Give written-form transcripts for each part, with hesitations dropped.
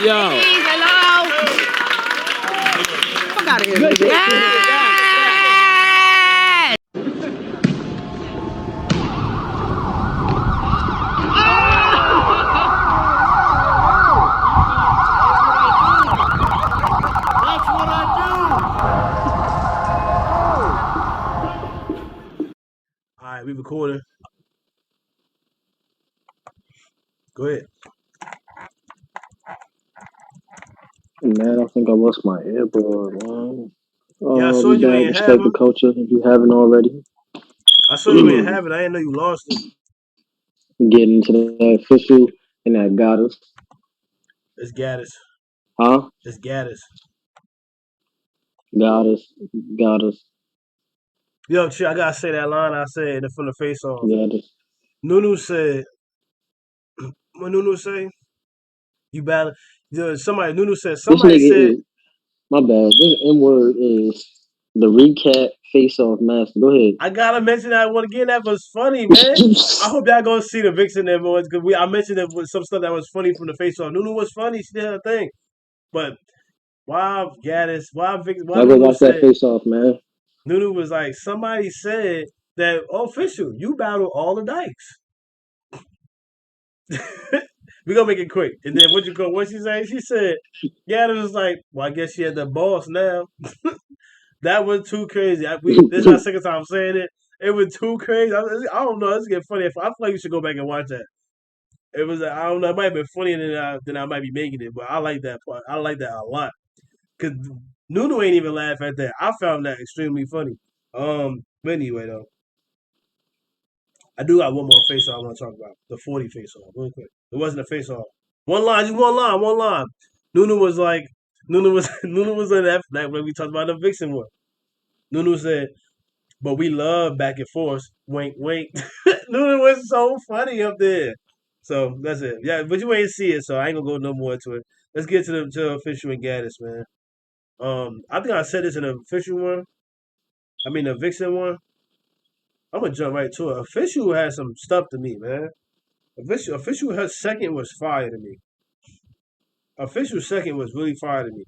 y'all. Hello. Fuck out of here. Good shit. All right, we recording. Go ahead. Man, I think I lost my earbud, man. Yeah, I saw We you back. ain't have Respect the them. culture if you haven't already. I saw you ain't have it. I didn't know you lost it. Getting into that official and that Gattas. It's Gattas. Huh? It's Gattas. Gattas. Gattas. Yo, I gotta say that line I said from the face off. Gattas. Nunu said, what Nunu say? You battle. Somebody, Nunu said, This somebody nigga said, is, my bad. This N-word is the recap face-off master. Go ahead. I gotta mention that one again. That was funny, man. I hope y'all gonna see the Vixen there, boys, because I mentioned it with some stuff that was funny from the face off. Nunu was funny. She did her thing. But why Gaddis, why Y'all go Nunu watch that said, face-off, man. Nunu was like, somebody said that, official, you battle all the dykes. We gonna make it quick. And then what she say? She said, Gaddis was like, well, I guess she had the boss now. That was too crazy. This is our second time saying it. It was too crazy. I don't know. It's getting funny. I feel like you should go back and watch that. It was. I don't know. It might have been funnier than I might be making it, but I like that part. I like that a lot. Cause Nunu ain't even laugh at that. I found that extremely funny. But anyway though, I do got one more face off I want to talk about. The 40 face off, real quick. It wasn't a face off. One line, just one line. Nunu was like, Nunu was in that when we talked about the Vixen one. Nunu said, but we love back and forth. Wink, wink. Nunu was so funny up there. So that's it. Yeah, but you ain't see it, so I ain't gonna go no more into it. Let's get to the official and Gaddis, man. I think I said this in the official one. I mean the Vixen one. I'm gonna jump right to it. Official had some stuff to me, man. Official her second was fire to me. Official second was really fire to me.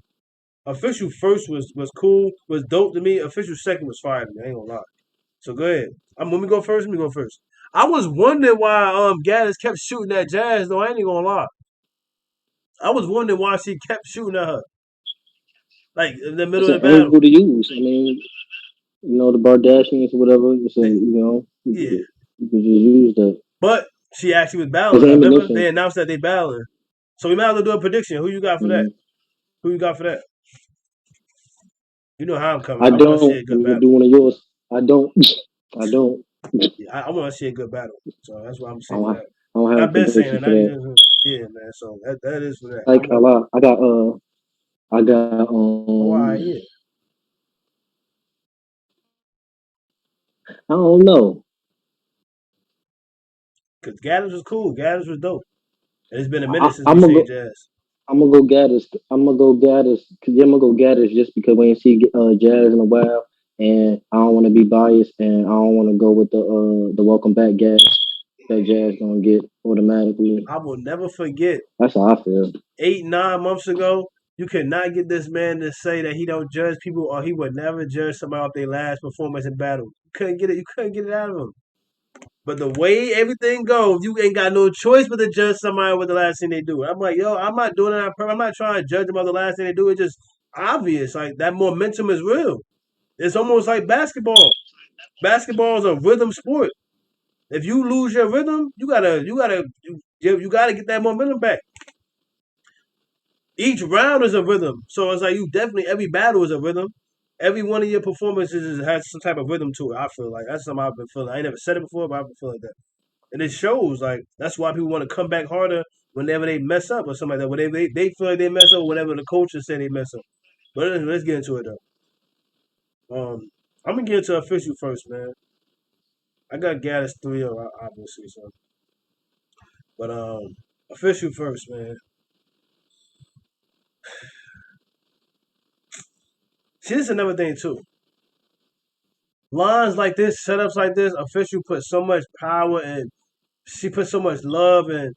Official first was cool, was dope to me. Official second was fire to me. I ain't gonna lie. So go ahead. Let me go first. Let me go first. I was wondering why Gaddis kept shooting at Jazz though. I ain't gonna lie. I was wondering why she kept shooting at her, like in the It's middle an of the battle. angle to use. I mean, the Bardashians or whatever. It's a, Yeah, you could just use that. but she actually was It's battling her. Remember, ammunition. they announced that they battling. So we might have to do a prediction. Who you got for that? Mm-hmm. Who you got for that? You know how I'm coming. I I want to see a don't. good I'm gonna battle. do one of yours. I don't. I don't. Yeah, I want to see a good battle. So that's what I'm I saying for don't, that. I don't have I've a been saying prediction it. for that. Yeah, man. So that is for that. Like a lot. I got Oh, all right, yeah. I don't know. Because Gaddis was cool. Gaddis was dope. And it's been a I, minute since we I'm gonna seen go. Jazz. I'm gonna go Gaddis. I'm gonna go Gaddis. Yeah, I'm gonna go Gaddis just because we ain't see Jazz in a while, and I don't want to be biased, and I don't want to go with the welcome back gas that Jazz gonna get automatically. I will never forget That's how I feel. 8, 9 months ago. You could not get this man to say that he don't judge people or he would never judge somebody off their last performance in battle. You couldn't get it. You couldn't get it out of him. But the way everything goes, you ain't got no choice but to judge somebody with the last thing they do. I'm like, yo, I'm not doing it on purpose. I'm not trying to judge them about the last thing they do. It's just obvious. Like that momentum is real. It's almost like basketball. Basketball is a rhythm sport. If you lose your rhythm, you gotta get that momentum back. Each round is a rhythm, so it's like you definitely every battle is a rhythm. Every one of your performances has some type of rhythm to it. I feel like that's something I've been feeling. I ain't never said it before, but I've been feeling that, and it shows. Like that's why people want to come back harder whenever they mess up or something like that. Whenever they feel like they mess up, whenever the coaches say they mess up. But let's get into it though. I'm gonna get into official first, man. I got Gaddis 3-0, obviously, so. But official first, man. See, this is another thing too. Lines like this, setups like this, official put so much power and she put so much love and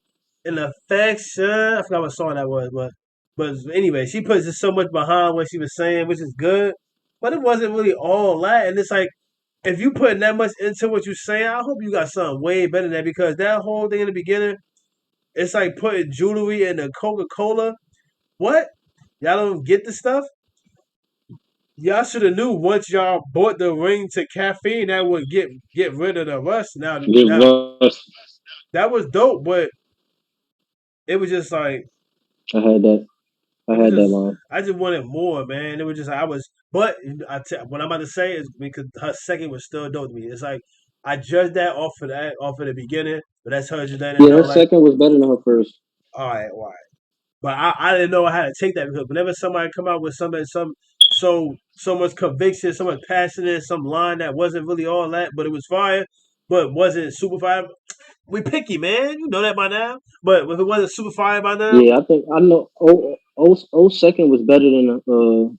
affection. I forgot what song that was, but But anyway, she puts just so much behind what she was saying, which is good. But it wasn't really all that. And it's like, if you putting that much into what you're saying, I hope you got something way better than that because that whole thing in the beginning, it's like putting jewelry in a Coca-Cola. What? Y'all don't get the stuff? Y'all should have knew once y'all bought the ring to caffeine that would get rid of the rust. Get Now rust. that was dope, but it was just like I had that. I it was had that just line. I just wanted more, man. It was just I was, but what I'm about to say is because her second was still dope to me. It's like I judged that off of the beginning, but that's her just letting Yeah, know her like, second was better than her first. all right. But I didn't know how to take that because whenever somebody come out with something, so much conviction, so much passionate, some line that wasn't really all that, but it was fire, but wasn't super fire. We picky, man. You know that by now. But if it wasn't super fire by now, Yeah, I think I know. Second was better than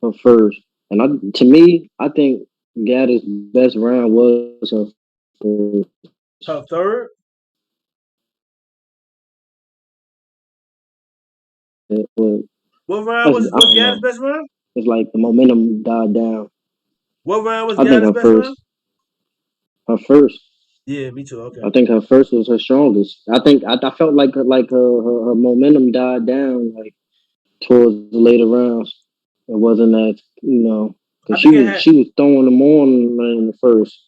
her first, and to me, I think Gaddis' best round was her first. her third. It was, What round I was don't Gaddis' know. best round? It's like the momentum died down. What round was I think Gaddis' her best round? first, her first. Yeah, me too. Okay. I think her first was her strongest. I felt like her momentum died down like towards the later rounds. It wasn't that I because think it had. she was throwing them on in the first.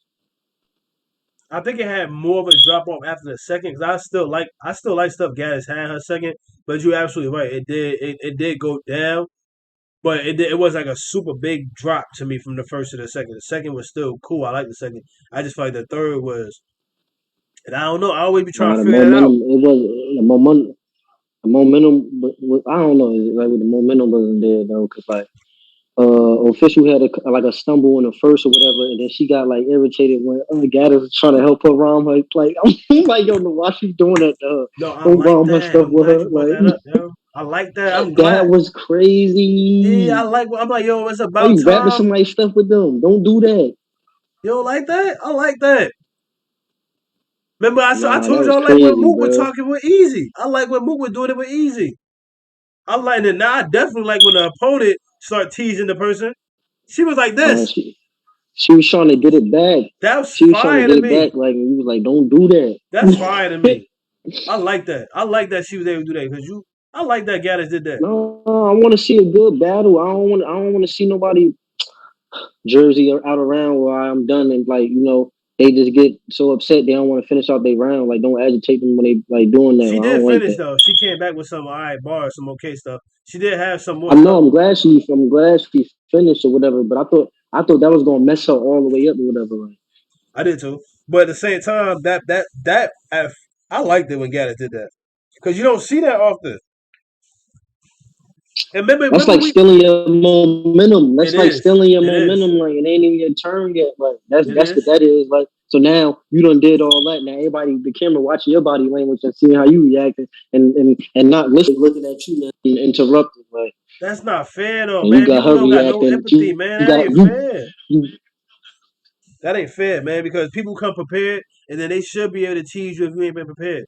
I think it had more of a drop off after the second because I still like stuff Gaddis had her second, but you're absolutely right. It did go down, but it was like a super big drop to me from the first to the second. The second was still cool. I like the second. I just feel like the third was, and I don't know. I always be trying Nah, to the figure that out. momentum. It was the momentum. The momentum. I don't know. Like the momentum wasn't there though, because like official had like a stumble in the first or whatever, and then she got like irritated when Gaddis was trying to help her rhyme her. Like I'm like, yo, why she doing that to her? No, I Don't like rhyme her that. stuff I'm with glad her. you brought Like that up, yo. I like that. I'm that glad. was Yeah, I crazy. like. I'm like, yo, it's Why about you rapping time. somebody's stuff with them? Don't do that. You don't like that? I like that. Remember, I Nah, told that you was I like when crazy, Mook was bro. talking with Easy. I like when Mook was doing it with Easy. I like it now. I definitely like when the opponent start teasing the person. She was like Uh, this. she she was trying to get it back. That was She was trying to fire to get it me. back. Like he was like, don't do That's fire to that. me. I like that. I like that she was able to do that because you. I like that Gaddis did that. No, I want to see a good battle. I don't want to see nobody jersey out around where I'm done and like they just get so upset they don't want to finish out their round. Like don't agitate them when they like doing that. She I don't did like finish that. though. She came back with some alright bars, some okay stuff. She did have some more I know. stuff. I'm glad she finished or whatever. But I thought that was gonna mess her all the way up or whatever. Like, I did too. But at the same time, I liked it when Gaddis did that because you don't see that often. And that's remember like we. stealing your momentum. It That's like is. stealing your It is. momentum. Like it ain't even your turn yet. Like It that's what is. that is. Like so now you done did all that. Now everybody, the camera watching your body language and seeing how you react and not looking at you and interrupting. Like That's not fair though, and you man. got People her don't got no reacting. empathy, man. You That got ain't you. fair. You That ain't fair, man. Because people come prepared, and then they should be able to tease you if you ain't been prepared.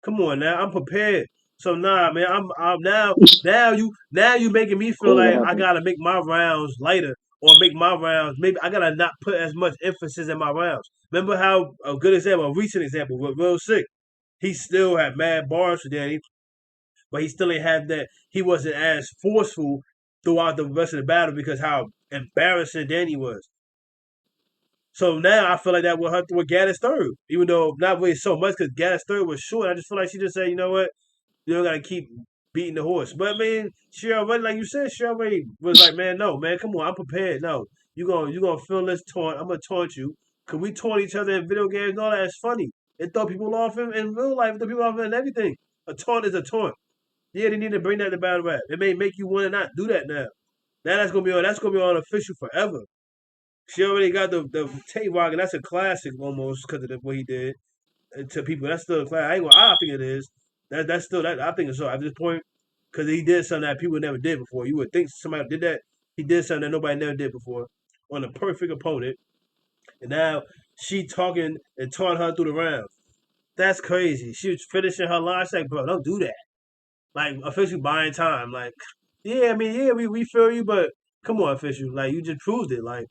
Come on now, I'm prepared. So nah, man. I'm now you making me feel oh, what like I happened? gotta make my rounds lighter or make my rounds. Maybe I gotta not put as much emphasis in my rounds. Remember how a good example, a recent example, with Real Sick. He still had mad bars for Danny, but he still ain't had that. He wasn't as forceful throughout the rest of the battle because how embarrassing Danny was. So now I feel like that with Gaddis third, even though not really so much because Gaddis third was short. I just feel like she just said, you know what, you don't gotta keep beating the horse. But I mean, she already, like you said, she already was like, man, no, man, come on, I'm prepared. No, you gonna feel this taunt. I'm gonna taunt you. Cause we taunt each other in video games and all that. It's funny. It throw people off in real life. It throw people off in everything. A taunt is a taunt. Yeah, they need to bring that to battle rap. It may make you want to not do that now. Now that's gonna be on official forever. She already got the tape rock, and that's a classic almost because of what he did to people. That's still a classic. I think it is. That's still that. I think it's so at this point because he did something that people never did before. You would think somebody did that. He did something that nobody never did before on a perfect opponent, and now she talking and taunting her through the round. That's crazy. She was finishing her line. She's like, bro, don't do that. Like official buying time. Like, yeah, I mean, yeah, we feel you, but come on, official. Like you just proved it. Like,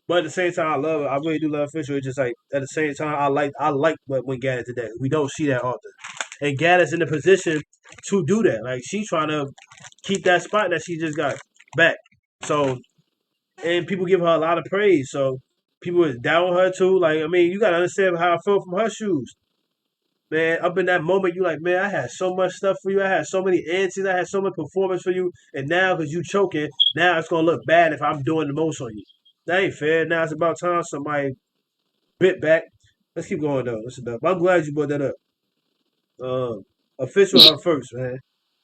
but at the same time, I love it. I really do love official. It's just like at the same time, I like what when Gaddis did that. We don't see that often, and Gaddis in the position to do that. Like she's trying to keep that spot that she just got back. So and people give her a lot of praise. So people is down with her too. Like I mean, you gotta understand how I feel from her shoes. Man, up in that moment, you like, man, I had so much stuff for you. I had so many answers. I had so much performance for you. And now, because you choking, now it's going to look bad if I'm doing the most on you. That ain't fair. Now it's about time somebody bit back. Let's keep going, though. Listen up. I'm glad you brought that up. Official her first, man.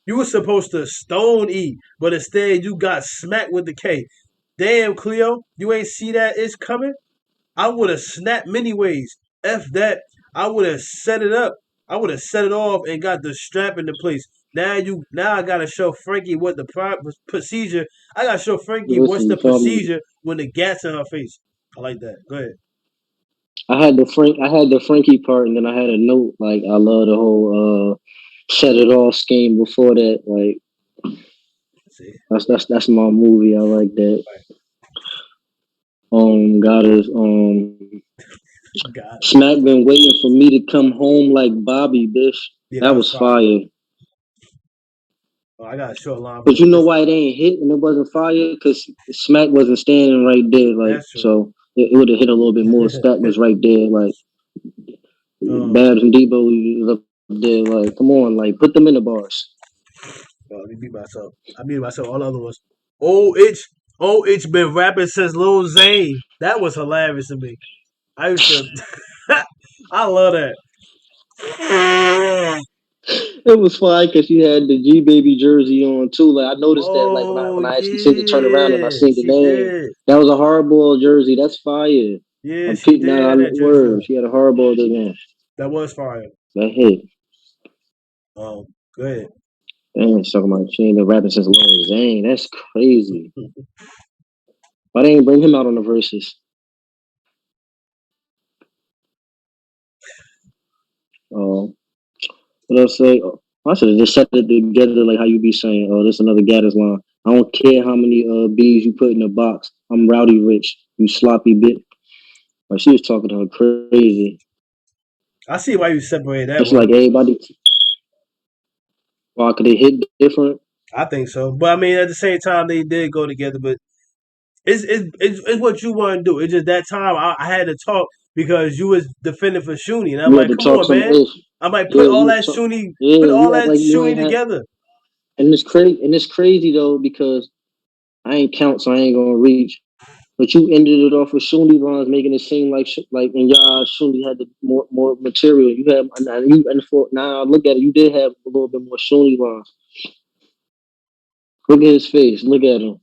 You were supposed to stone E, but instead you got smacked with the K. Damn, Cleo, you ain't see that it's coming? I would have snapped many ways. F that. I would have set it up. I would have set it off and got the strap into place. Now I gotta show Frankie what the procedure. I gotta show Frankie what's Listen, the you feel me? procedure when the gat's in her face. I like that. Go ahead. I had the Frankie part, and then I had a note like I love the whole set it off scheme before that. Like See, that's my movie. I like that. Goddess. got it. Smack been waiting for me to come home like Bobby, bitch. Yeah, that That was was fire. fire. Oh, I got a short line for But this. you know This why it ain't hit and it wasn't fire? Because Smack wasn't standing right there. Like that's true. so, it would have hit a little bit more. Smack was right there. Like um, Babs and Debo was up there. Like come on, like put them in the bars. let me beat myself. I beat myself. All the other ones. Oh, it's been rapping since Lil Zane. That was hilarious to me. I used to. I love that. It was fine because she had the G Baby jersey on too. Like I noticed that. Like Oh when I actually seen it turn around and I yeah, seen the she name, did. that was a hardball jersey. That's fire. Yeah, I'm she peeping did out have that jersey word. on. She had a hardball again. That was fire. That hit. Go ahead. Damn, talking about she ain't been rapping since Lil Zane. That's crazy. Why they ain't bring him out on the verses? Oh, what else say? Oh, I should have just set it together like how you be saying. Oh, this another Gattas line. I don't care how many bees you put in the box. I'm rowdy rich. You sloppy bit. Like she was talking to her crazy. I see why you separated that It's one. like everybody. Why could they hit different? I think so, but I mean, at the same time, they did go together. But it's what you want to do. It's just that time I had to talk because you was defending for Shuni, and I'm You had like, to come talk on, some man. ish. I'm like, Yeah, you was talk. put Yeah, all you act that like you Shuni ain't had. together. And it's crazy. And it's crazy though because I ain't count, so I ain't gonna reach. But you ended it off with Shunli runs, making it seem like and y'all Shunli had the more material. You had and for now I look at it, you did have a little bit more Shunli runs. Look at his face. Look at him.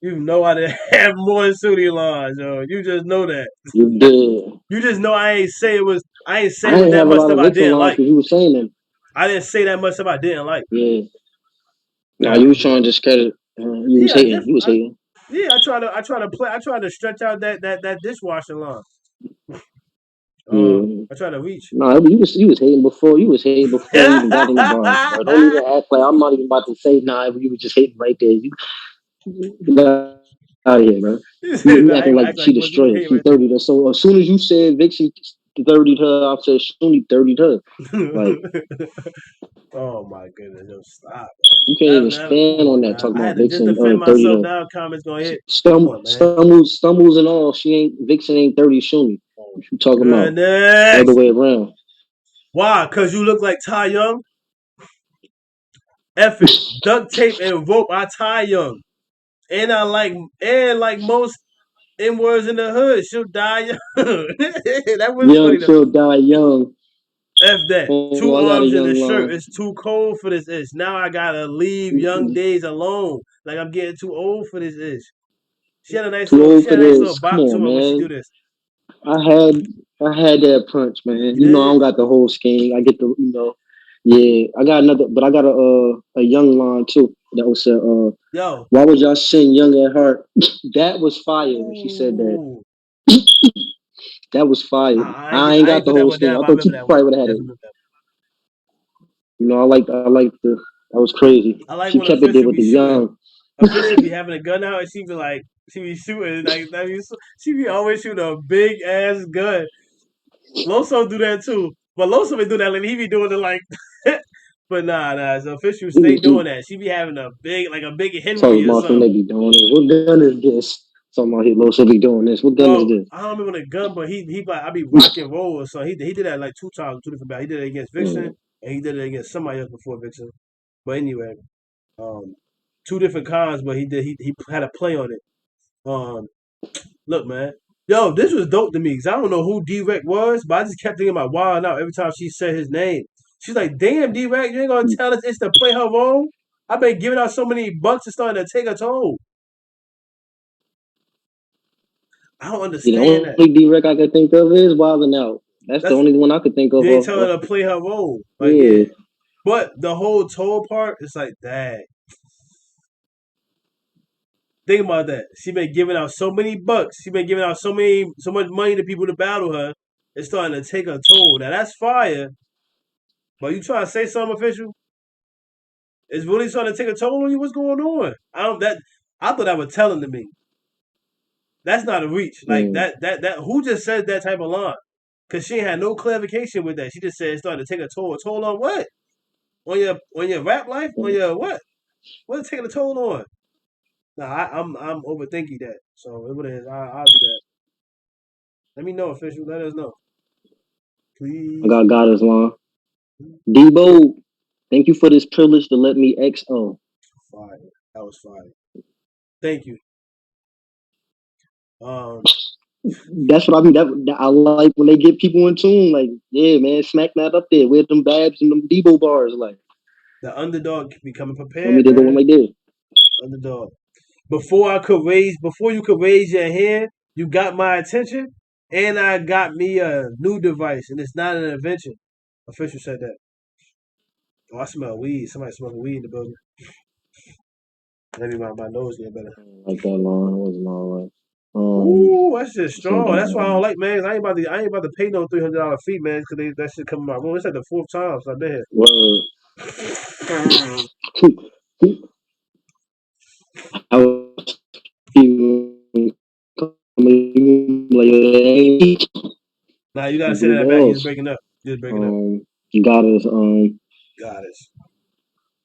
You know I didn't have more Shuni lines, yo. You just know that. You did. You just know I ain't say it was. I ain't say it I was didn't that have a much lot stuff of I Vixen didn't lines like. because you were saying them. I didn't say that much stuff I didn't like. Yeah. Nah, Nah, you was trying to discredit. You was yeah, hating. You was hating. yeah. I try to stretch out that dishwasher line. Yeah. I try to reach. No, you was hating before. You was hating before we even got in the bars, bro. Don't even act like I'm not even about to say nah. You was just hating right there. You got out of here, bro. You I acting ain't like act she like much. You destroyed. hate She right there. 30'd her. So as soon as you said Vic, she 30'd her. I said Shuni 30'd her. Like Oh my goodness, yo, stop. you can't even Come stand on on that. now. Talking I had about to just Vixen defend 30'd myself. her. Now comments gonna hit. Come on, man. Stumbles and all. She ain't Vixen ain't 30 Shuni. Oh What you talking about? goodness. Other way around. Why? Cause you look like Ty Young. F it. Duct tape and rope. I Ty Young. And like most N words in the hood. She'll die young. That was funny Young, though. she'll die young. F that. Oh, Two I got a arms in the young shirt. line. It's too cold for this ish. Now I gotta leave young days alone. Like I'm getting too old for this ish. Too She old for had a nice little this. Come bop on, to her when she do man. this. I had I had that punch, man. You You know I did? don't got the whole scheme. I get the yeah. I got another, but I got a young line too. That was Yo. why would y'all sing Young at Heart? That was fire when she said that. Ooh. That was fire. I I ain't ain't got the put that whole one scheme. down, I but I thought remember you that one. probably would have had it. Definitely remember that I like the that was crazy. I like She when kept it there official with be the shooting. young. Official be having a gun out, and she be like, she be shooting like that. She be always shooting a big ass gun. Loso do that too, but Loso be do that. Like he be doing it like, but nah. So official stay doing that. She be having a big Henry Talking or about some they something. be doing this. What gun is this? Talking about Hit Low so be doing this. What gun is Well, this? I don't remember the gun, but he like I be rock and roll. So he did that like 2 times, two different battles. He did it against Vixen, Mm. and he did it against somebody else before Vixen. But anyway, um, two different cons, but he had a play on it. Look, man, yo, this was dope to me because I don't know who D-Rec was, but I just kept thinking about Wild Out every time she said his name. She's like, "Damn, D-Rec, you ain't gonna tell us it's to play her role." I've been giving out so many bucks, it's starting to take a toll. I don't See, the understand that. only D-Rec I could think of is Wildin' Out. That's the That's only one I could think of. they ain't tell her to play her role. Like, Yeah. yeah. But the whole toll part, it's like, dang. Think about that. She been giving out so many bucks. She been giving out so much money to people to battle her. It's starting to take a toll. Now that's fire. But you trying to say something official? It's really starting to take a toll on you. What's going on? I thought that was telling to me. That's not a reach. Like Mm. that. Who just said that type of line? Cause she had no clarification with that. She just said it's starting to take a toll. A toll on what? On your rap life? On Mm. your what? What's it taking a toll on? Nah, I'm overthinking that. So it is. I'll do that. Let me know, official. Let us know, I please. got Goddard's line. Debo, thank you for this privilege to let me XO. Fire. That was fire. Thank you. Um, That's what I mean. I like when they get people in tune. Like, yeah, man, smack that up there with them babs and them Debo bars. Like, the underdog becoming tell me prepared, they're going man. like this. Underdog. Before you could raise your hand, you got my attention, and I got me a new device, and it's not an invention. Official said that. Oh, I smell weed. Somebody smoking weed in the building. Maybe my nose get better. Like that line wasn't all right. Ooh, that's just So strong. That's why I don't that, like, man. I ain't about to pay no $300 fee, man, because that shit come in my room. It's like the fourth time since I've been word. here. I was even like, hey, Now you gotta say blue that back. He's balls. breaking up. He's breaking up. You got us. Got it.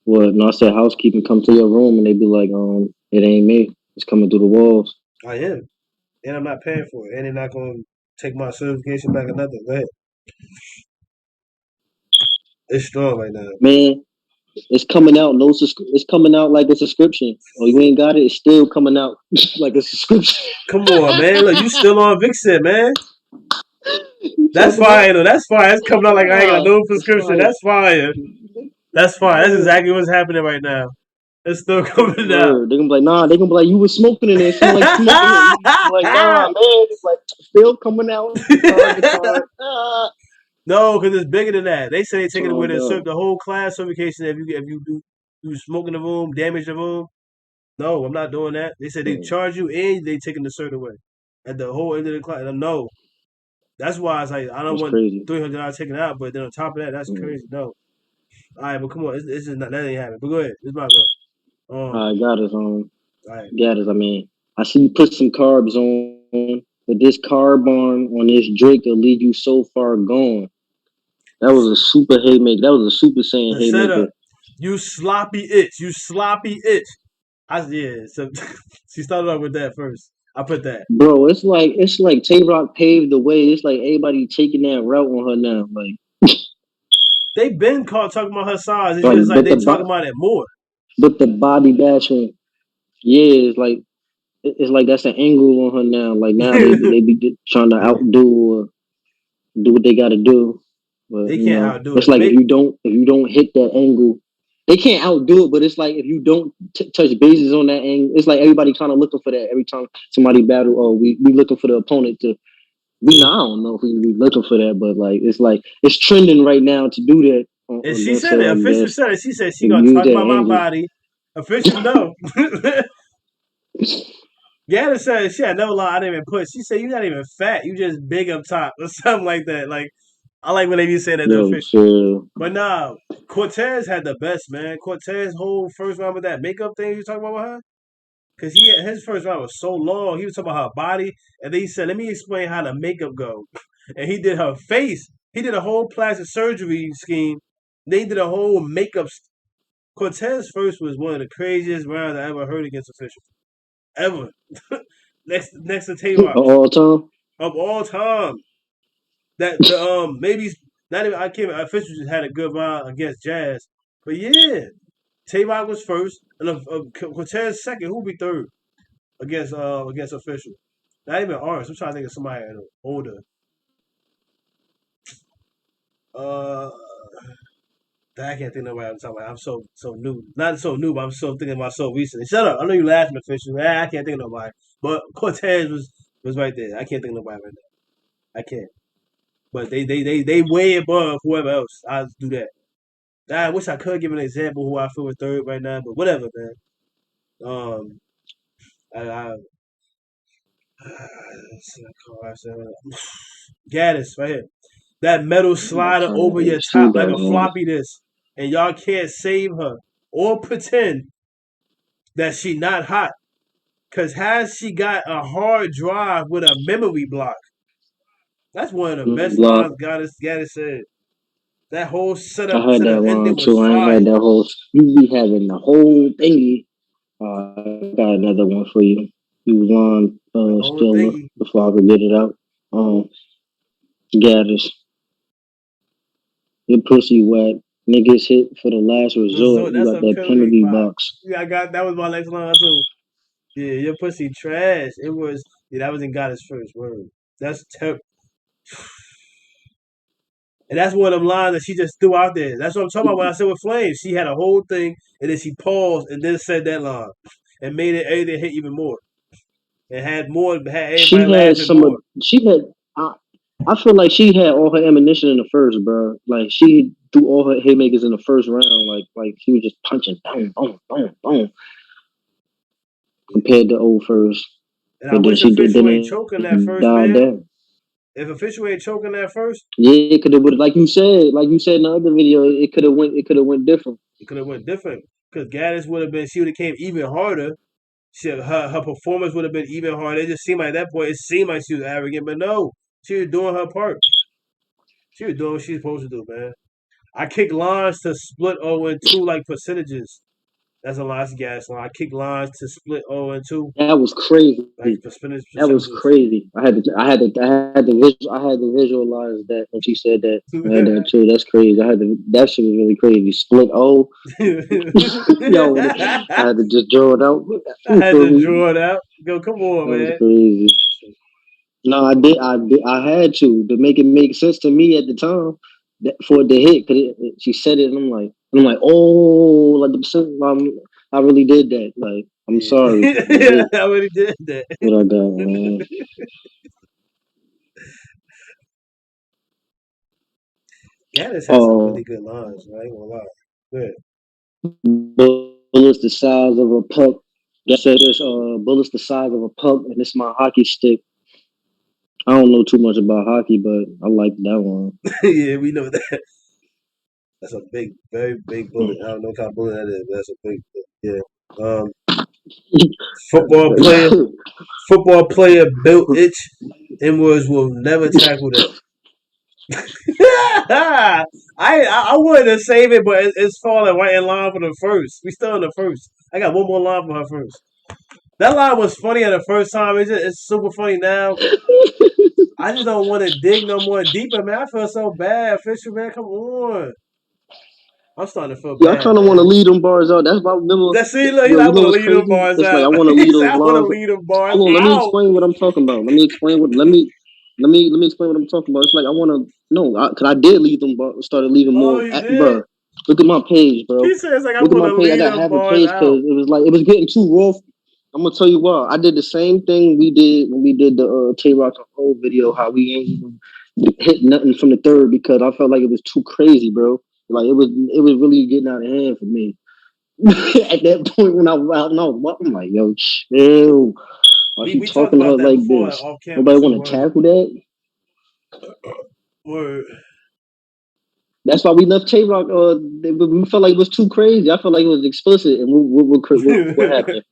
What? No, I said housekeeping come to your room and they be like, it ain't me. It's coming through the walls. I am, and I'm not paying for it, and they're not gonna take my certification back or nothing. Go ahead. It's strong right now. Man, it's coming out. It's coming out like a subscription. Oh, you ain't got it. It's still coming out like a subscription. Come on, man. Look, you still on Vixen, man. You That's talking about? fire, though. That's fire. It's coming out like I ain't got Nah, no it's prescription. fire. That's fire. That's fire. That's Word. exactly what's happening right now. It's still coming out. Word. They gonna be like, nah. They gonna be like, you was smoking in there. It smell like smoking. You be like, nah, man. It's like still coming out. Card to card. No, because it's bigger than that. They say they take it away Oh, the no. the whole class certification if you do you smoke in the room, damage the room. No, I'm not doing that. They said they Mm, charge you and they taking the cert away at the whole end of the class. No, that's why it's like I don't that's want crazy. $300 taken out, but then on top of that, that's Mm. crazy. No, all right, but come on, this is not that ain't happening. But go ahead, it's my go. I got us. All right, Got us. I mean, I see you put some carbs on, but this carb on this Drake will lead you so far gone. That was a super haymaker. That was a super saiyan the setup. haymaker. You sloppy itch. You sloppy itch. Yeah. So she started off with that first. I put that. Bro, it's like Tay Rock paved the way. It's like everybody taking that route on her now. They been caught talking about her size. It's Like, just like they talking about it more. but the body bashing, yeah, it's like that's an angle on her now. Like now they be trying to outdo or do what they got to do. But They can't outdo it's it. like if you don't hit that angle, they can't outdo it. But it's like if you don't touch bases on that angle, it's like everybody kind of looking for that every time somebody battle. Oh, we looking for the opponent to. I don't know if we be looking for that, but like it's trending right now to do that. And On she that's said it. Official that's said it. She said she if gonna you use talk that about my angle. body. Official no. Gattas said she had never lie. I didn't even put. She said you're not even fat. You just big up top or something like that. Like I like when they be saying that they're Yo, official. chill. But nah, Cortez had the best, man. Cortez whole first round with that makeup thing you talking about with her. Cause his first round was so long. He was talking about her body, and then he said, "Let me explain how the makeup go." And he did her face. He did a whole plastic surgery scheme. They did a whole makeup. Cortez first was one of the craziest rounds I ever heard against officials ever. next to Tay Rocks All time. of all time. That the maybe not even I can't. Officials just had a good round against Jazz, but yeah, Tay Rock was first, and Cortez second. Who be third against official? Not even ours. I'm trying to think of somebody older. Uh, I can't think of what I'm talking about. I'm so new. Not so new, but I'm so thinking about so recently. Shut up. I know you laughing official. I can't think of nobody. But Cortez was right there. I can't think of nobody right now. I can't. But they way above whoever else. I'll do that. I wish I could give an example who I feel is third right now, but whatever, man. Um, I Gattas right here. That metal I slider over can't your see top like that a one. floppy disk, and y'all can't save her or pretend that she not hot. Cause has she got a hard drive with a memory block? That's one of the best Block. lines Gattas said. That whole I setup had to that the one ending was too. I ain't fire. had that whole. You be having the whole thingy. I got another one for you. You was on The whole Stiller thing before I could get it out. Gaddis. Your pussy wet. Niggas hit for the last resort. resort. You That's got a that penalty penalty box. box. Yeah, I got that was my next line too. Yeah, your pussy trash. It was. Yeah, that was in Goddess first word. That's terrible. And that's one of them lines that she just threw out there. That's what I'm talking about when I said with Flames. She had a whole thing and then she paused and then said that line and made it everything hit even more. And had everybody She had laughing some of. more. She had. I feel like she had all her ammunition in the first, bro. Like she threw all her haymakers in the first round. Like she was just punching, boom, boom, boom, boom, compared to old first. And I But then wish she did. official Then ain't choking that it first, died man. down. If official ain't choking that first, Yeah, it could have. Like you said in the other video, it could have went. It could have went different. it could have went different. Because Gaddis would have been, she would have came even harder. Her performance would have been even harder. It just seemed like at that point, it seemed like she was arrogant, but no, she was doing her part. She was doing what she was supposed to do, man. I kick lines to split 0 and 2 like percentages. That's a last gas line. I kick lines to split 0 and 2 That was crazy. like percentage That was percentages. crazy. I had to visualize that when she said that. I had that too. That's crazy. That shit was really crazy. Split O. Yo, I had to just draw it out. I You had feel to me? draw it out. Go, come on, That was man. crazy. No, I did. I had to make it make sense to me at the time for it to hit. Cause she said it, and I'm like, oh, like the percent. I really did that. Like, I'm sorry. Yeah, Legit. I already did that. What I got, man. Gaddis has some really Oh, good lines. I ain't gonna lie. Good. bullets the size of a puck. That said this. Bullets the size of a puck, and it's my hockey stick. I don't know too much about hockey, but I like that one. Yeah, we know that. That's a big, very big bullet. I don't know what kind of bullet that is, but that's a big. Yeah. Football player, football player built itch inwards will never tackle that. I wanted to save it, but it's falling right in line for the first. We still in the first. I got one more line for her first. That line was funny at the first time. It's super funny now. I just don't want to dig no more deeper, man. I feel so bad, Fisher, man. Come on. I'm starting to feel Yeah, I bad, kind of want to man. lead them bars out. That's why, remember, Let's see. Look, yo, I you know want to what's lead them crazy? bars It's like I out. want to He lead said, those I want to lines. lead them bars Hold on, let me out. explain what I'm talking about. Let me explain what I'm talking about. It's like I want to no, cause I did leave them, started leaving Oh, more. you did? Bro, look at my page, bro. He says, like, I Look at want my to page. I lead got them half a bars page out. because it was getting too raw. I'm gonna tell you what. I did the same thing we did when we did the Tay Rock and Hole video. How we ain't even hit nothing from the third because I felt like it was too crazy, bro. Like it was really getting out of hand for me. At that point when I know, I'm like, yo, chill. Why she We talked talking to about her that like before this? off camera, Nobody too. want to tackle that? Word. That's why we left Tay Rock. We felt like it was too crazy. I felt like it was explicit. And what happened?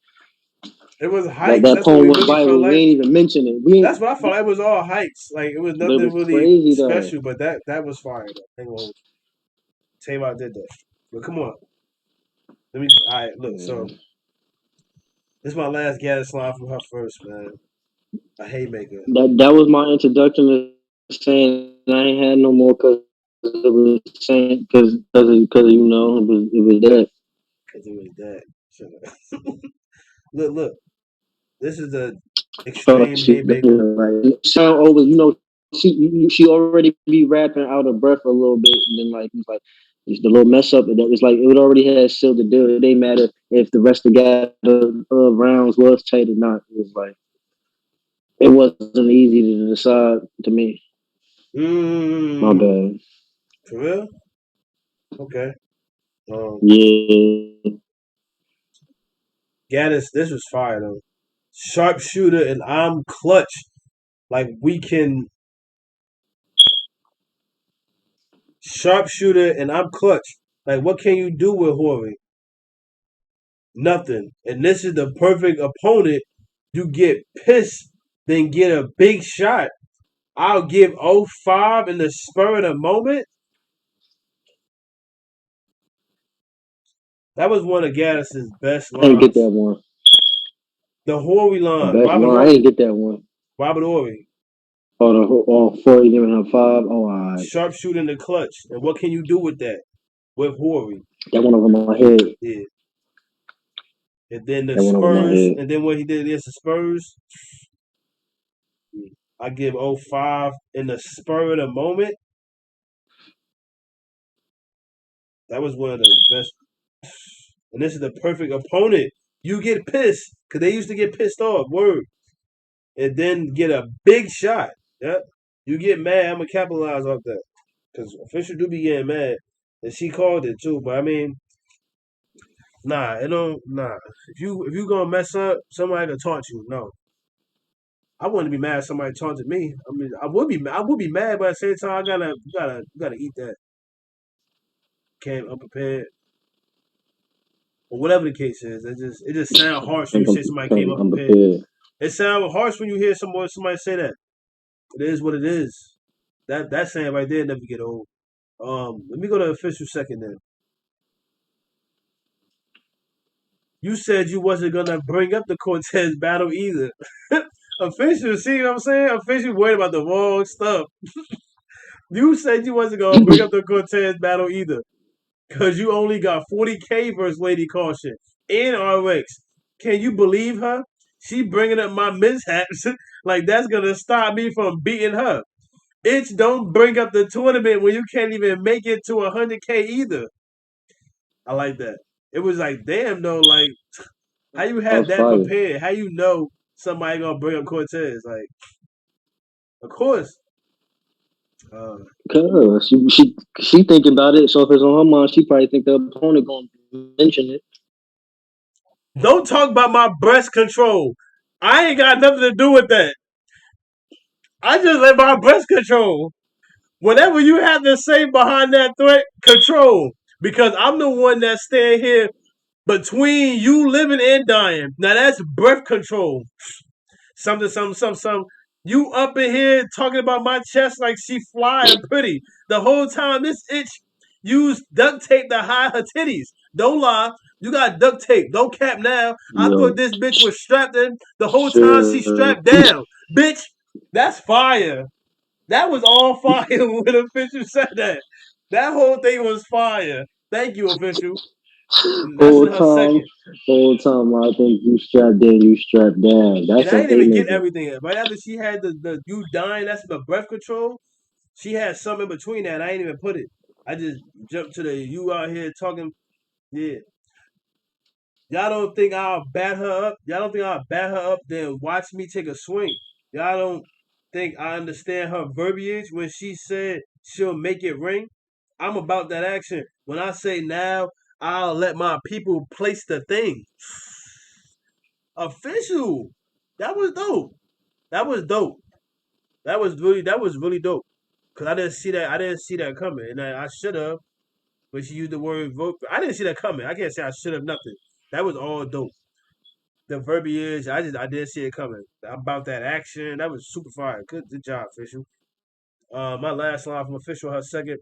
It was Like heights. that That's what poem we went really felt viral. We like. ain't even mention it. We That's ain't, what I felt like. It was all heights. Like it was but it nothing was really crazy though. special. But that was fire. Though. Well, Tamar did that. But come on, let me. All right, look. So Yeah. this is my last Gaddis line from her first, man. A haymaker. That was my introduction to saying I ain't had no more because it was saying it was that. Cause it was that. Look. This is the Felt like extreme she haymaker. like sound over. She already be rapping out of breath a little bit, and then like it's like it's the little mess up. That was like it already had sealed the deal. It didn't matter if the rest of the rounds was tight or not. It was like it wasn't easy to decide to me. My Mmm. bad. For real? Okay. Um, Yeah, Gaddis, this was fire though. Sharpshooter and I'm clutch. Like we can sharpshooter and I'm clutch. Like what can you do with Horry? Nothing. And this is the perfect opponent. You get pissed, then get a big shot. I'll give '05 in the spur of the moment. That was one of Gaddis's best I didn't get lines. that one. The Horry The line, best line. I didn't get that one. Robert Horry. For you giving her five. Oh, all right. Sharpshooter in the clutch. And what can you do with that? With Horry. That one over my head. Yeah. And then the That one over my Spurs, head. and then what he did against the Spurs, I give '05 in the spur of the moment. That was one of the best. And this is the perfect opponent. You get pissed because they used to get pissed off. Word. And then get a big shot. Yep. You get mad. I'm gonna capitalize off that because official do be getting mad, and she called it too. But I mean, nah, it don't. Nah. If you gonna mess up, somebody can taunt you. No. I wouldn't be mad if somebody taunted me. I mean, I would be mad, but at the same time, I gotta eat that. Came unprepared, or whatever the case is. It just sounds harsh when you say somebody came I'm unprepared. prepared. It sounds harsh when you hear somebody say that. It is what it is. That saying right there never get old. Let me go to official second then. You said you wasn't gonna bring up the Cortez battle either. Official, see what I'm saying? Official worried about the wrong stuff. You said you wasn't gonna bring up the Cortez battle either. Cause you only got 40K versus Lady Caution and RX. Can you believe her? She bringing up my mishaps like that's gonna stop me from beating her. It's don't bring up the tournament when you can't even make it to 100K either. I like that. It was like, damn, though, like how you I have was that fired. prepared? How you know somebody gonna bring up Cortez? Like, of course. Uh, Cause she thinking about it. So if it's on her mind, she probably think the opponent gonna mention it. don't talk about my breast control. I ain't got nothing to do with that. I just let my breast control. Whatever you have to say behind that threat, control. Because I'm the one that's staying here between you living and dying. Now that's breath control. Something. You up in here talking about my chest like she fly and pretty. The whole time this itch, use duct tape to hide her titties. Don't lie. You got duct tape. Don't cap now. I thought Yo, this bitch was strapped in the whole time she sure. strapped down. Bitch, that's fire. That was all fire when official said that. That whole thing was fire. Thank you, official. That's Whole in her time, second. whole time. I think you strapped in, you strapped down. And That's I a didn't even get haymaker. everything. Right after she had the you dying, that's the breath control. She had some in between that. I ain't even put it. I just jumped to the you out here talking. Yeah. Y'all don't think I'll bat her up? Y'all don't think I'll bat her up? Then watch me take a swing. Y'all don't think I understand her verbiage when she said she'll make it ring? I'm about that action. When I say now, I'll let my people place the thing. Official. That was dope. That was dope. That was really dope. because I didn't see that. I didn't see that coming, and I should have. But she used the word vote. I didn't see that coming. I can't say I should have nothing. That was all dope. The verbiage, I didn't see it coming. About that action, that was super fire. Good job, official. My last line from official, her second.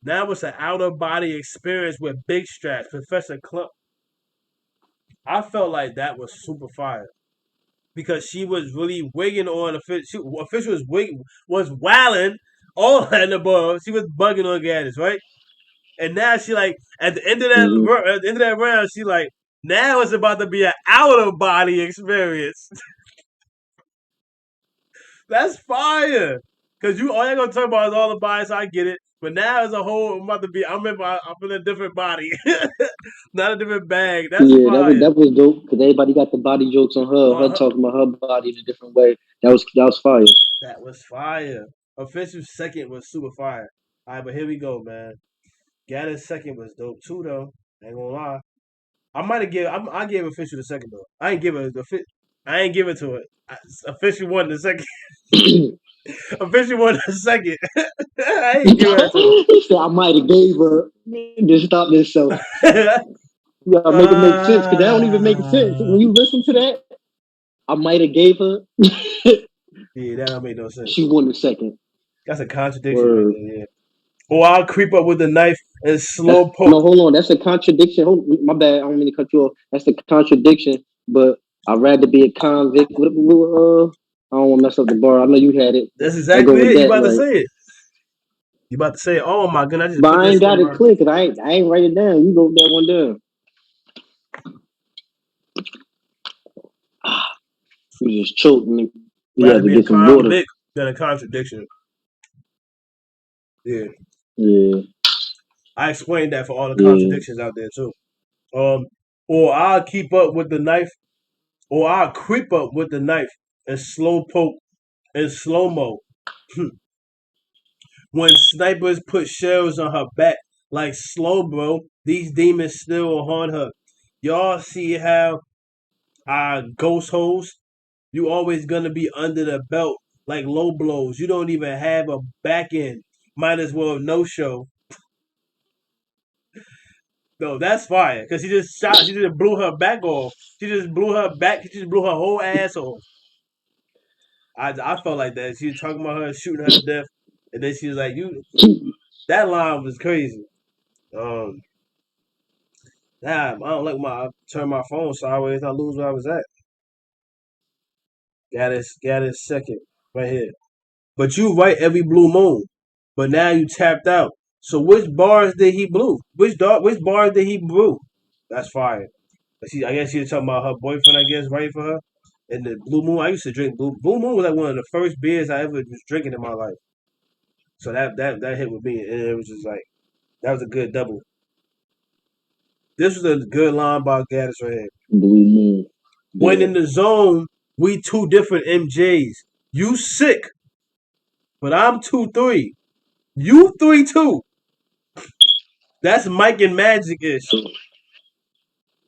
That was an out of body experience with big straps. Professor Clump. I felt like that was super fire because she was really wigging on official. Official was wilding all and above. She was bugging on Gattas, right? And now she like at the end of Mm-hmm. that round, she like now it's about to be an out of body experience. That's fire. Cause you all you're gonna talk about is all the bodies. So I get it, but now as a whole, I'm about to be. I'm in a different body, not a different bag. That's Yeah, fire. that was dope because everybody got the body jokes on her. Her talking about her body in a different way. That was fire. That was fire. Official second was super fire. All right, but here we go, man. Gattis second was dope too, though. Ain't gonna lie. I gave official the second though. I ain't give it the fit. I ain't give it to it. Official won the second. Official won the second. I ain't give that to He said I might have gave her to stop this show. him. You gotta make it make sense because that don't even make sense when you listen to that. I might have gave her. Yeah, that don't make no sense. She won the second. That's a contradiction right Word. there. Yeah. Or I'll creep up with the knife and That's slow poke. no, hold on. That's a contradiction. My bad. I don't mean to cut you off. That's a contradiction. But I'd rather be a convict. I don't want to mess up the bar. I know you had it. That's I go exactly with it. You that. about to Like, say it. You about to say it. Oh my goodness! I just but put I this ain't got in it my. clear because I ain't write it down. You wrote that one down. You just choked me. You Rather had to be a get some water. convict than a contradiction. Yeah, Yeah, I explained that for all the yeah. contradictions out there too. Um, or I'll keep up with the knife, or I'll creep up with the knife and slow poke in slow mo. When snipers put shells on her back like slow bro, these demons still haunt her. Y'all see how ghost hoes? You always gonna be under the belt like low blows. You don't even have a back end. Might as well no show. No, that's fire. Cause she just blew her back off. She just blew her back, she just blew her whole ass off. I felt like that. She was talking about her shooting her to death. And then she was like, you that line was crazy. Um Nah, I don't like I turn my phone sideways, I lose where I was at. Got it second. Right here. But you write every blue moon. But now you tapped out. So which bars did he blew? Which bars did he blew? That's fire. I guess she was talking about her boyfriend, I guess, right for her. And the Blue Moon, I used to drink Blue Moon was like one of the first beers I ever was drinking in my life. So that hit with me, and it was just like that was a good double. This was a good line by Gaddis right here. Blue Moon. When Yeah. in the zone, we two different MJs. You sick, but I'm 2-3. You 3-2. That's Mike and Magic ish.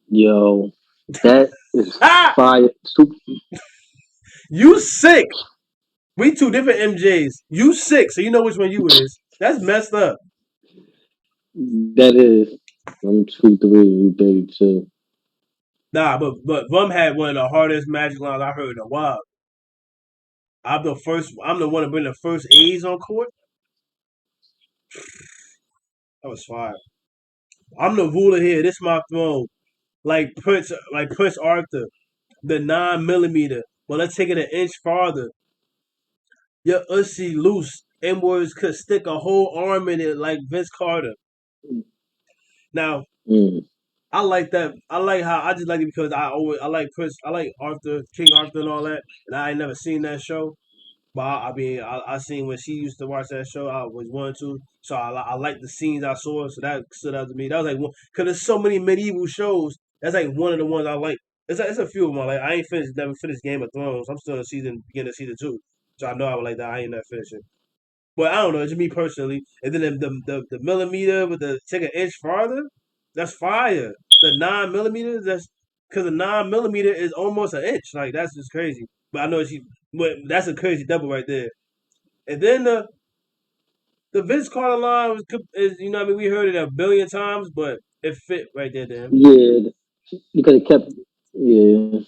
Yo, that is Ah, fire. Super. you sick. We two different MJs. You sick, so you know which one you is. That's messed up. That is. I'm 2-3. You 32. Nah, but Rum had one of the hardest Magic lines I heard in a while. I'm the first. I'm the one to bring the first A's on court. That was fire. I'm the ruler here. This my throne. Like Prince Arthur, the 9 millimeter. Well, let's take it an inch farther. Your ussy loose. M words could stick a whole arm in it like Vince Carter. Now, Mm. I like that. I like how I just like it because I like Prince. I like Arthur, King Arthur, and all that. And I ain't never seen that show. But I seen when she used to watch that show. I was wanting to, so I like the scenes I saw. So that stood out to me. That was like one because there's so many medieval shows. That's like one of the ones I like. It's a few of them. Like I ain't never finished Game of Thrones. I'm still in beginning of season 2, so I know I would like that. I ain't never finished it. But I don't know. It's just me personally. And then the millimeter with the take an inch farther. That's fire. The 9 millimeter. That's because the 9 millimeter is almost an inch. Like that's just crazy. But I know but that's a crazy double right there. And then The Vince Carter line is you know what I mean. We heard it a billion times, but it fit right there, damn. Yeah, you could have kept. Yeah,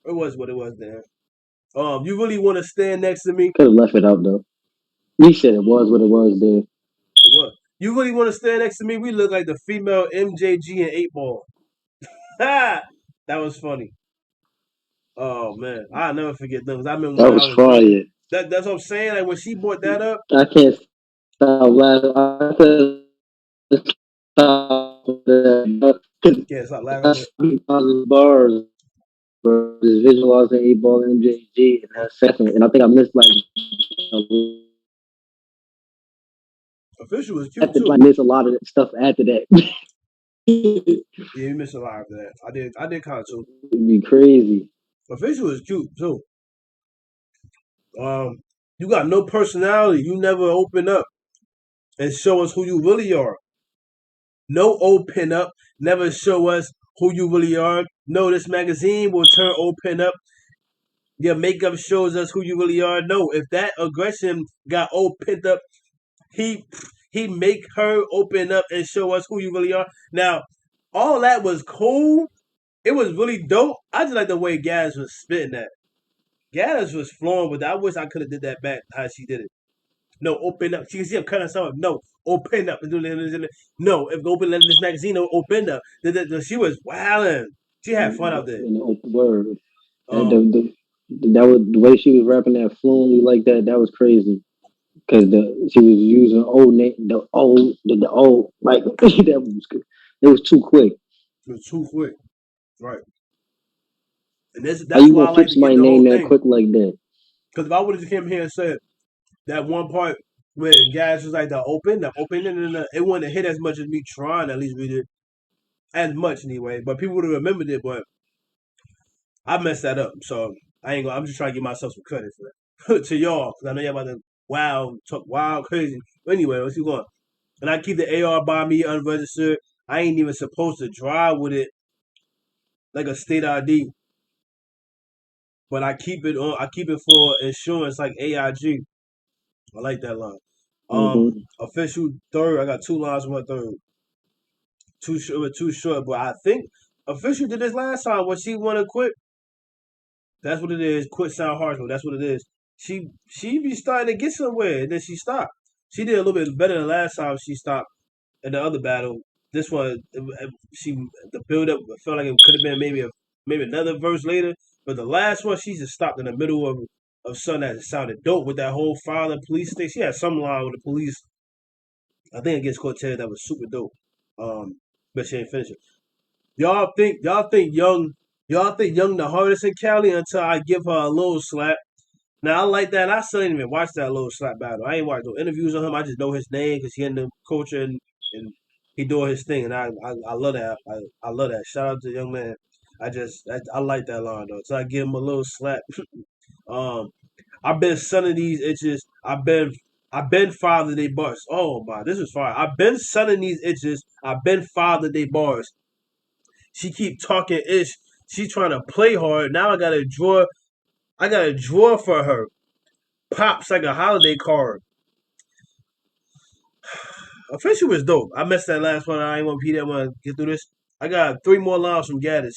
It was what it was, damn. You really want to stand next to me? could have left it out though. You said it was what it was there. What? You really want to stand next to me? We look like the female MJG and 8 Ball. Ha! That was funny. Oh man, I'll never forget those. I remember That when I was was young. fire. That's what I'm saying. Like when she brought that up, I can't stop laughing. I could stop that. can't stop laughing at That's it. 3,000 bars, bro. Just visualizing 8 Ball and MJG in that second, and I think I missed Official was cute like too. miss a lot of that stuff after that. It'd Yeah, you missed a lot after that. I did kind of too. be crazy. Official was cute too. You got no personality. You never open up and show us who you really are. No open up. Never show us who you really are. No, this magazine will turn open up. Your makeup shows us who you really are. No, if that aggression got opened up, he he make her open up and show us who you really are. Now, all that was cool. It was really dope. I just like the way Gattas was spitting that. Gattas was flowing with that. I wish I could have did that back how she did it. No, open up. She can see him cutting herself. No, open up. No, if open this magazine, open up. She was wilding. She had fun out there. In the open word, and Um, that was the way she was rapping that fluently like that. That was crazy because she was using old name, the old like that was good. It was too quick. it was too quick, right? And How that's you why I gonna like flip to get somebody's the whole name that thing. quick like that? Because if I would have just came here and said that one part where Gas was like the open, and it wouldn't have hit as much as me trying. At least we did as much anyway. But people would have remembered it. But I messed that up. So I ain't gonna. I'm just trying to give myself some credit for that to y'all because I know y'all about to talk wild, crazy. But anyway, let's keep going. And I keep the AR by me unregistered. I ain't even supposed to drive with it like a state ID, but I keep it on. I keep it for insurance like AIG. I like that line. Mm-hmm. Official third. I got 2 lines from my third. Too short. But I think official did this last time when she wanna quit. That's what it is. Quit sound harsh, but that's what it is. She be starting to get somewhere, and then she stopped. She did a little bit better than last time she stopped in the other battle. This one, she the build up felt like it could have been maybe another verse later, but the last one she just stopped in the middle of something that sounded dope with that whole father police thing. She had some line with the police. I think against Cortez that was super dope. But she ain't finished it. Y'all think Young the hardest in Cali until I give her a little slap. Now I like that. I still ain't even watched that little slap battle. I ain't watched no interviews on him. I just know his name because he in the culture and he doing his thing. And I love that. I love that. Shout out to the young man. I like that line though. So I give him a little slap. um, I've been sunning these itches. I've been father they bars. Oh my, this is fire. I've been sunning these itches. I've been father they bars. She keep talking ish. She trying to play hard. Now I got to draw. I got a drawer for her. Pops like a holiday card. Official was dope. I missed that last one. I ain't want to repeat that one. Get through this. I got 3 more lines from Gattas.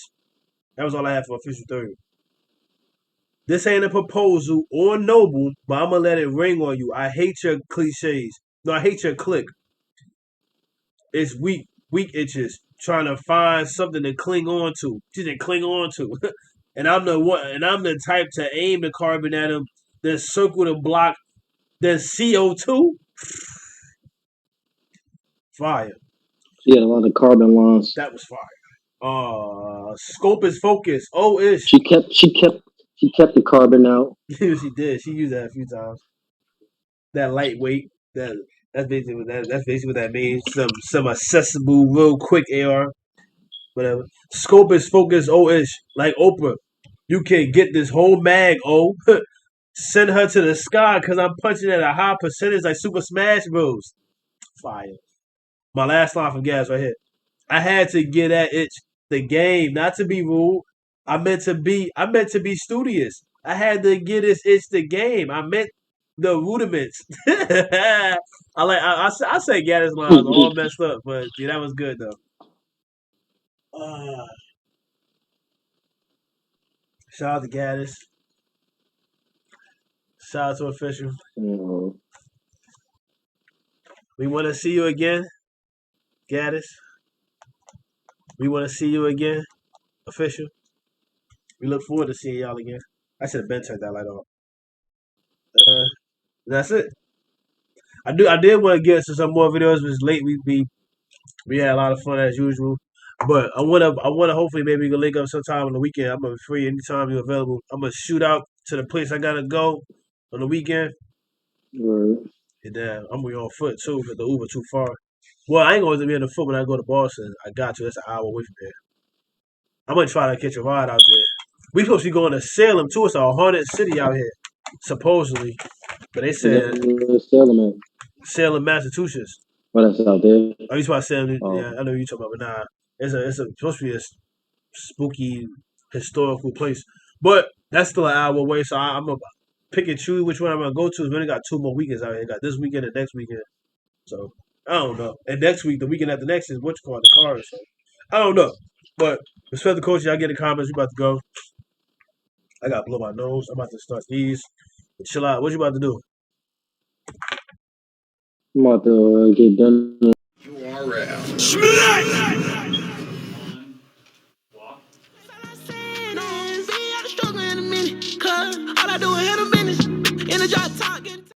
That was all I had for official 30. This ain't a proposal or noble, but I'ma let it ring on you. I hate your cliches. No, I hate your click. It's weak itches. Trying to find something to cling on to. She said cling on to. And I'm the one and I'm the type to aim the carbon at him, then circle the block, then CO2. Fire. She had a lot of carbon lines. That was fire. Scope is focus. Oh ish. She kept the carbon out. She did. She used that a few times. That lightweight. That's basically what that means. Some accessible, real quick AR. Whatever. Scope is focus. Oh ish. Like Oprah. You can get this whole mag. Oh. Send her to the sky because I'm punching at a high percentage like Super Smash Bros. Fire. My last line from Gas right here. I had to get at itch the game, not to be rude. I meant to be studious. I had to get this itch the game. the rudiments. I say Gattas lines all messed up, but yeah, that was good though. Shout out to Gattas. Shout out to official. We want to see you again, Gattas. We want to see you again, official. We look forward to seeing y'all again. I should have been turned that light off. That's it. I did want to get to some more videos. It was late. We had a lot of fun as usual. But I wanna hopefully maybe we can link up sometime on the weekend. I'm gonna be free anytime you're available. I'm gonna shoot out to the place I gotta go on the weekend. Right. And then I'm gonna be on foot too because the Uber too far. Well, I ain't going to be on the foot when I go to Boston. I got to. It's an hour away from there. I'm gonna try to catch a ride out there. We supposed to be going to Salem too. It's a haunted city out here, supposedly. But they said Salem, Massachusetts. Oh, that's out there. Oh, you talking about Salem? Oh. Yeah, I know you talking about, but nah, it's supposed to be a spooky historical place, but that's still an hour away. So I'm gonna pick and choose which one I'm gonna go to. We only got 2 more weekends out here. Got this weekend and next weekend. So I don't know. And next week, the weekend after next is what you call the cars. So I don't know. But respect the coach. Y'all get in the comments. We about to go. I gotta blow my nose. I'm about to start these. Chill out. What you about to do? I'm about to get done. You are out.